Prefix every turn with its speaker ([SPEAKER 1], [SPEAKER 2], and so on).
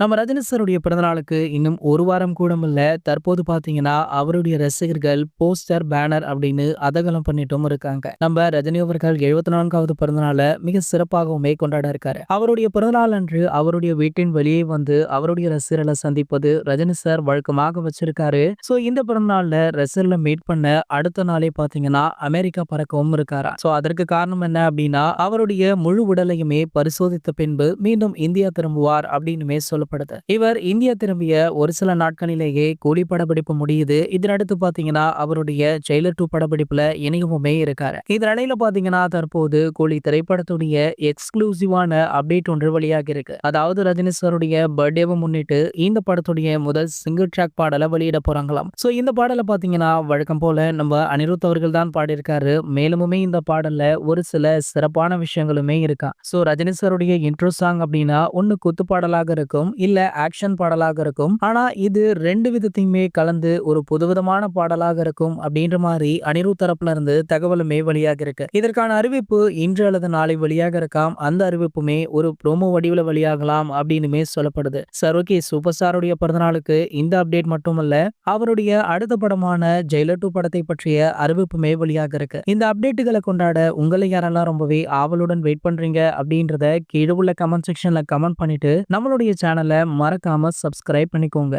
[SPEAKER 1] நம்ம ரஜினி சாருடைய பிறந்தநாளுக்கு இன்னும் ஒரு வாரம் கூட இல்ல. தற்போது பார்த்தீங்கன்னா, அவருடைய ரசிகர்கள் போஸ்டர், பேனர் அப்படின்னு அதகலம் பண்ணிட்டும் இருக்காங்க. நம்ம ரஜினி அவர்கள் 74வது பிறந்தநாள மிக சிறப்பாகவுமே கொண்டாட இருக்காரு. அவருடைய பிறந்தநாள் அன்று அவருடைய வீட்டின் வெளியே வந்து அவருடைய ரசிகர்களை சந்திப்பது ரஜினி சார் வழக்கமாக வச்சிருக்காரு. ஸோ இந்த பிறந்தநாள்ல ரசிகர்களை மீட் பண்ண அடுத்த நாளே பார்த்தீங்கன்னா, அமெரிக்கா பறக்கவும் இருக்காராம். ஸோ அதற்கு காரணம் என்ன அப்படின்னா, அவருடைய முழு உடலையுமே பரிசோதித்த பின்பு மீண்டும் இந்தியா திரும்புவார் அப்படின்னுமே சொல்லப்படுது. இவர் இந்தியா திரும்பிய ஒரு சில நாட்களிலேயே கூலி படப்பிடிப்பு முடியுது. இதனடுத்து பாத்தீங்கன்னா அவருடைய ஜெயிலர் 2 படப்பிடிப்புல இணையவுமே இருக்காரு. இதனிடையில பாத்தீங்கன்னா தற்போது கூலி திரைப்படத்துடைய எக்ஸ்க்ளூசிவான அப்டேட் ஒன்று வெளியாகி இருக்கு. அதாவது ரஜினி சாருடைய பர்த்டேவை முன்னிட்டு இந்த படத்துடைய முதல் சிங்கிள் ட்ராக் பாடலை வெளியிட போறாங்களாம். சோ இந்த பாடலை பாத்தீங்கன்னா வழக்கம் போல நம்ம அனிருத் அவர்கள் தான் பாடியிருக்காரு. மேலுமே இந்த பாடல்ல ஒரு சில சிறப்பான விஷயங்களுமே இருக்கா. சோ ரஜினி சாருடைய இன்ட்ரோ சாங் அப்படின்னா ஒன்னு குத்து பாடலாக இருக்கும், இல்ல ஆக்ஷன் பாடலாக இருக்கும். ஆனா இது 2 விதத்தையுமே கலந்து ஒரு புதுவிதமான பாடலாக இருக்கும் அப்படின்ற மாதிரி அனிருத் தரப்புல இருந்து தகவலுமே வெளியாக இருக்கு. இதற்கான அறிவிப்பு இன்று அல்லது நாளை வெளியாக இருக்காம். அந்த அறிவிப்புமே ஒரு ப்ரோமோ வடிவில் வெளியாகலாம் அப்படின்னுமே சொல்லப்படுது. சார் ஓகே, சூப்பர் ஸ்டாருடைய பிறந்தநாளுக்கு இந்த அப்டேட் மட்டுமல்ல, அவருடைய அடுத்த படமான ஜெயிலர் 2 படத்தை பற்றிய அறிவிப்புமே வெளியாக இருக்கு. இந்த அப்டேட்டுகளை கொண்டாட உங்களை யாரெல்லாம் ரொம்பவே ஆவலுடன் வெயிட் பண்றீங்க அப்படின்றத கீழே உள்ள கமெண்ட் செக்ஷன்ல கமெண்ட் பண்ணிட்டு நம்மளுடைய சேனலை மறக்காம சப்ஸ்கிரைப் பண்ணிக்கோங்க.